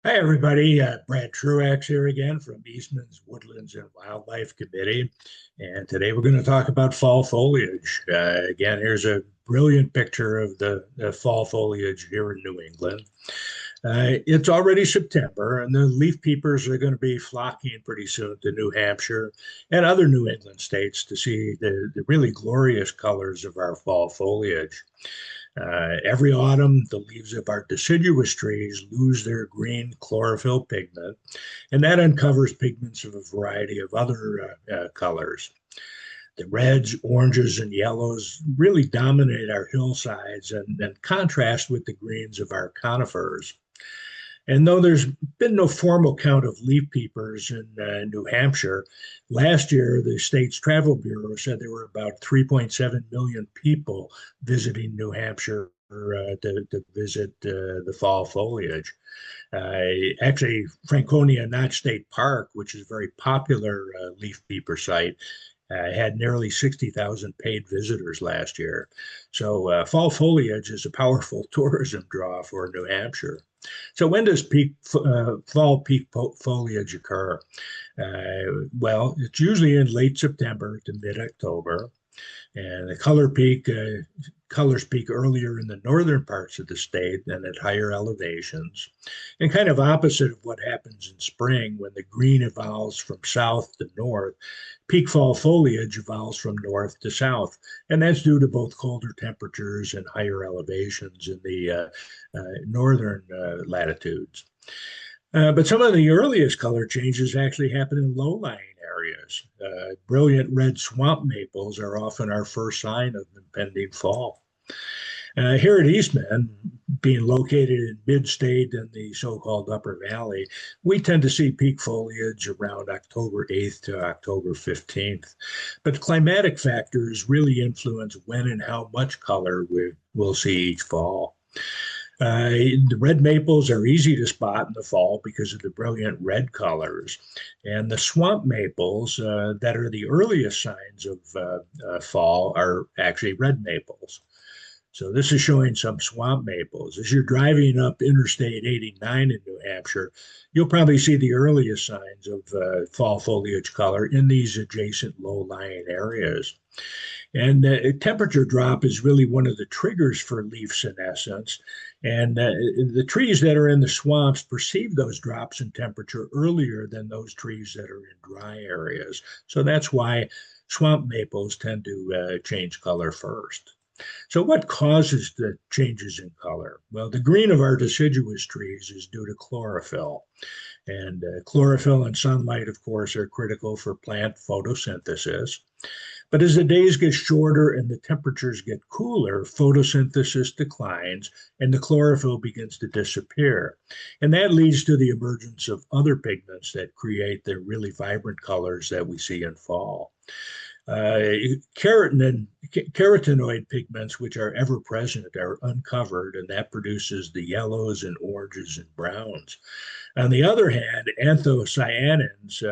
Hi, everybody. Brad Truax here again from Eastman's Woodlands and Wildlife Committee. And today we're going to talk about fall foliage. Again, here's a brilliant picture of the fall foliage here in New England. It's already September, and the leaf peepers are going to be flocking pretty soon to New Hampshire and other New England states to see the really glorious colors of our fall foliage. Every autumn, the leaves of our deciduous trees lose their green chlorophyll pigment, and that uncovers pigments of a variety of other colors. The reds, oranges, and yellows really dominate our hillsides and contrast with the greens of our conifers. And though there's been no formal count of leaf peepers in New Hampshire, last year the state's travel bureau said there were about 3.7 million people visiting New Hampshire to visit the fall foliage. Actually, Franconia Notch State Park, which is a very popular leaf peeper site, had nearly 60,000 paid visitors last year. So fall foliage is a powerful tourism draw for New Hampshire. So when does fall peak foliage occur? Well, it's usually in late September to mid-October. And the colors peak earlier in the northern parts of the state than at higher elevations, and kind of opposite of what happens in spring when the green evolves from south to north. Peak fall foliage evolves from north to south, and that's due to both colder temperatures and higher elevations in the northern latitudes. But some of the earliest color changes actually happen in low-lying areas. Brilliant red swamp maples are often our first sign of impending fall. Here at Eastman, being located in mid-state in the so-called Upper Valley, we tend to see peak foliage around October 8th to October 15th. But climatic factors really influence when and how much color we'll see each fall. The red maples are easy to spot in the fall because of the brilliant red colors. And the swamp maples that are the earliest signs of fall are actually red maples. So this is showing some swamp maples. As you're driving up Interstate 89 in New Hampshire, you'll probably see the earliest signs of fall foliage color in these adjacent low-lying areas. And temperature drop is really one of the triggers for leaf senescence. And the trees that are in the swamps perceive those drops in temperature earlier than those trees that are in dry areas. So that's why swamp maples tend to change color first. So, what causes the changes in color? Well, the green of our deciduous trees is due to chlorophyll. And chlorophyll and sunlight, of course, are critical for plant photosynthesis. But as the days get shorter and the temperatures get cooler, photosynthesis declines and the chlorophyll begins to disappear. And that leads to the emergence of other pigments that create the really vibrant colors that we see in fall. Carotenoid pigments, which are ever present, are uncovered, and that produces the yellows and oranges and browns. On the other hand, anthocyanins,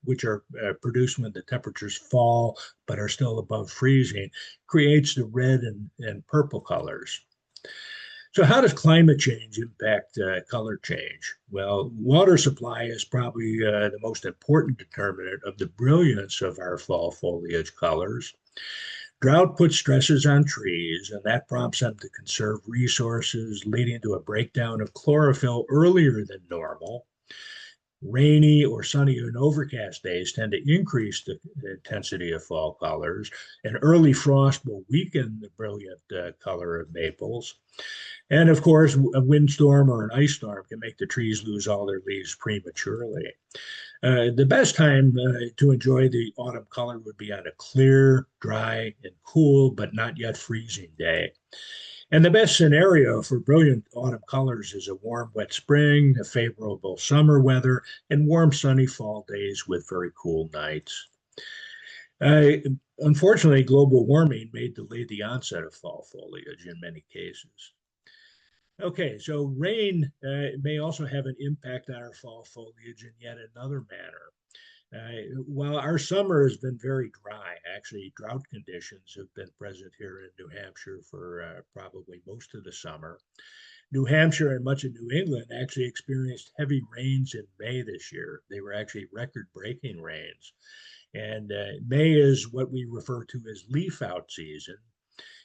which are produced when the temperatures fall but are still above freezing, creates the red and purple colors. So, how does climate change impact color change? Well, water supply is probably the most important determinant of the brilliance of our fall foliage colors. Drought puts stresses on trees, and that prompts them to conserve resources, leading to a breakdown of chlorophyll earlier than normal. Rainy or sunny and overcast days tend to increase the intensity of fall colors, and early frost will weaken the brilliant color of maples. And of course, a windstorm or an ice storm can make the trees lose all their leaves prematurely. The best time to enjoy the autumn color would be on a clear, dry, and cool, but not yet freezing day. And the best scenario for brilliant autumn colors is a warm, wet spring, a favorable summer weather, and warm, sunny fall days with very cool nights. Uh, Unfortunately, global warming may delay the onset of fall foliage in many cases. Okay, so rain may also have an impact on our fall foliage in yet another manner. Well, our summer has been very dry. Actually, drought conditions have been present here in New Hampshire for probably most of the summer. New Hampshire and much of New England actually experienced heavy rains in May this year. They were actually record-breaking rains. And May is what we refer to as leaf out season.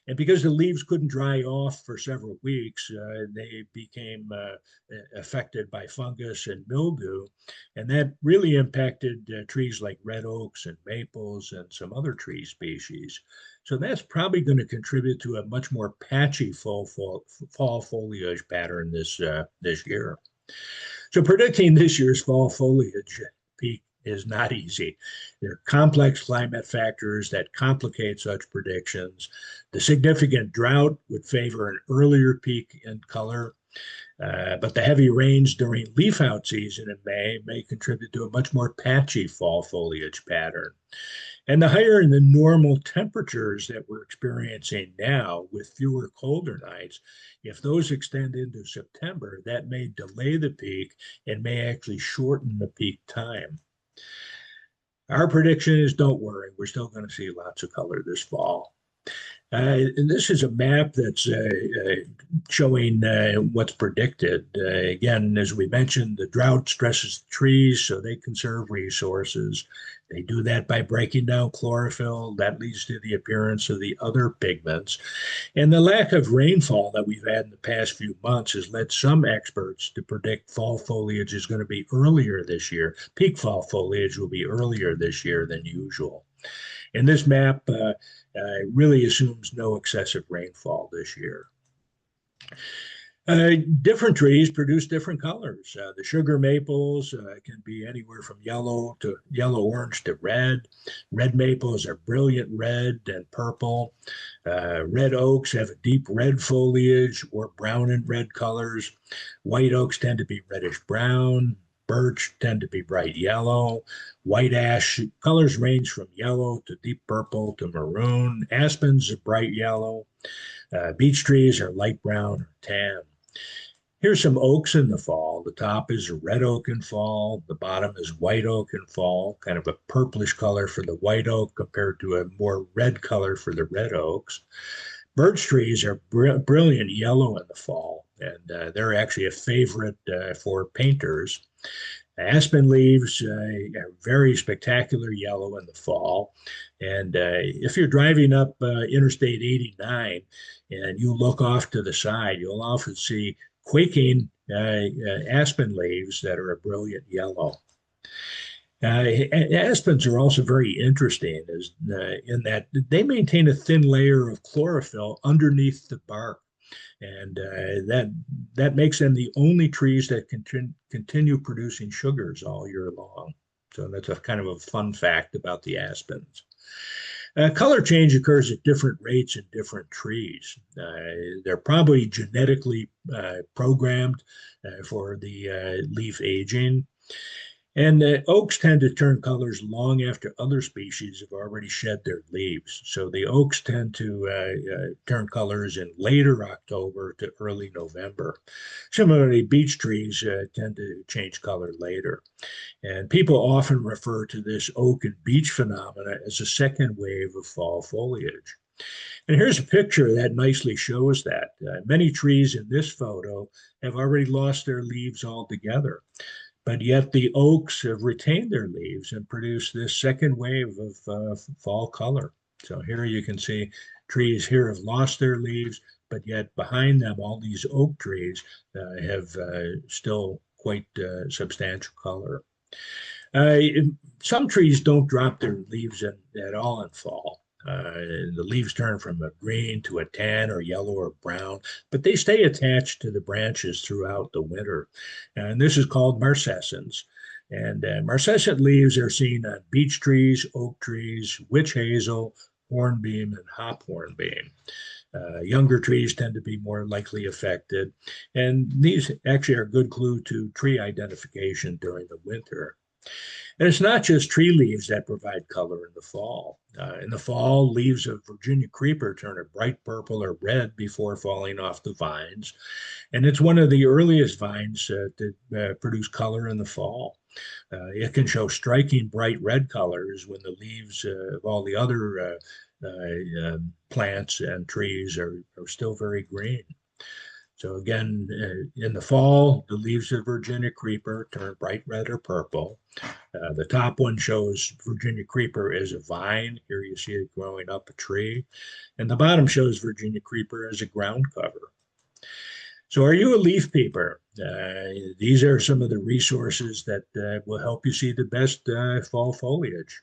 And because the leaves couldn't dry off for several weeks, they became affected by fungus and mildew. And that really impacted trees like red oaks and maples and some other tree species. So that's probably going to contribute to a much more patchy fall foliage pattern this year. So predicting this year's fall foliage peak is not easy. There are complex climate factors that complicate such predictions. The significant drought would favor an earlier peak in color, but the heavy rains during leaf out season in may contribute to a much more patchy fall foliage pattern. And the higher than normal temperatures that we're experiencing now with fewer colder nights, if those extend into September, that may delay the peak and may actually shorten the peak time. Our prediction is don't worry, we're still going to see lots of color this fall. And this is a map that's showing what's predicted. Again, as we mentioned, the drought stresses the trees, so they conserve resources. They do that by breaking down chlorophyll. That leads to the appearance of the other pigments. And the lack of rainfall that we've had in the past few months has led some experts to predict fall foliage is going to be earlier this year. Peak fall foliage will be earlier this year than usual. And this map really assumes no excessive rainfall this year. Different trees produce different colors. The sugar maples can be anywhere from yellow orange to red. Red maples are brilliant red and purple. Red oaks have a deep red foliage or brown and red colors. White oaks tend to be reddish brown. Birch tend to be bright yellow. White ash colors range from yellow to deep purple to maroon. Aspens are bright yellow. Beech trees are light brown or tan. Here's some oaks in the fall. The top is a red oak in fall. The bottom is white oak in fall, kind of a purplish color for the white oak compared to a more red color for the red oaks. Birch trees are brilliant yellow in the fall, and they're actually a favorite for painters. Aspen leaves are very spectacular yellow in the fall. And if you're driving up Interstate 89 and you look off to the side, you'll often see quaking aspen leaves that are a brilliant yellow. Aspens are also very interesting in that they maintain a thin layer of chlorophyll underneath the bark. And that makes them the only trees that continue producing sugars all year long. So that's a kind of a fun fact about the aspens. Color change occurs at different rates in different trees. They're probably genetically programmed for the leaf aging. And oaks tend to turn colors long after other species have already shed their leaves. So the oaks tend to turn colors in later October to early November. Similarly, beech trees tend to change color later. And people often refer to this oak and beech phenomena as a second wave of fall foliage. And here's a picture that nicely shows that. Many trees in this photo have already lost their leaves altogether. But yet the oaks have retained their leaves and produced this second wave of fall color. So here you can see trees here have lost their leaves, but yet behind them, all these oak trees have still quite substantial color. Some trees don't drop their leaves at all in fall. The leaves turn from a green to a tan or yellow or brown, but they stay attached to the branches throughout the winter. And this is called marcescence. And marcescent leaves are seen on beech trees, oak trees, witch hazel, hornbeam, and hop hornbeam. Younger trees tend to be more likely affected. And these actually are a good clue to tree identification during the winter. And it's not just tree leaves that provide color in the fall. In the fall, leaves of Virginia creeper turn a bright purple or red before falling off the vines. And it's one of the earliest vines to produce color in the fall. It can show striking bright red colors when the leaves of all the other plants and trees are still very green. So again, in the fall, the leaves of Virginia creeper turn bright red or purple. The top one shows Virginia creeper as a vine. Here you see it growing up a tree. And the bottom shows Virginia creeper as a ground cover. So are you a leaf peeper? These are some of the resources that will help you see the best fall foliage.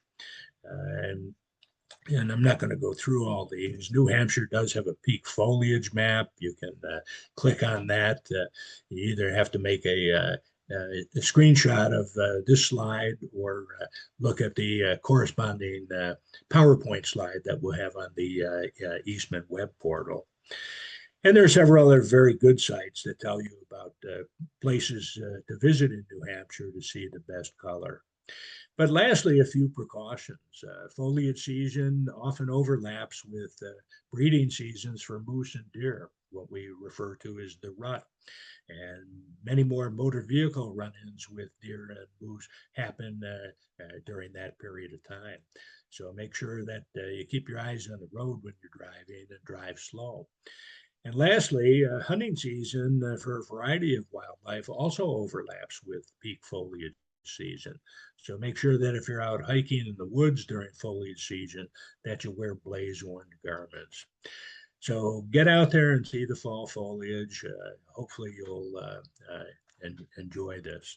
And I'm not going to go through all these. New Hampshire does have a peak foliage map. You can click on that. You either have to make a screenshot of this slide or look at the corresponding PowerPoint slide that we'll have on the Eastman web portal. And there are several other very good sites that tell you about places to visit in New Hampshire to see the best color. But lastly, a few precautions. Foliage season often overlaps with breeding seasons for moose and deer, what we refer to as the rut. And many more motor vehicle run-ins with deer and moose happen during that period of time. So make sure that you keep your eyes on the road when you're driving and drive slow. And lastly, hunting season for a variety of wildlife also overlaps with peak foliage season. So make sure that if you're out hiking in the woods during foliage season, that you wear blaze orange garments. So get out there and see the fall foliage. Hopefully you'll enjoy this.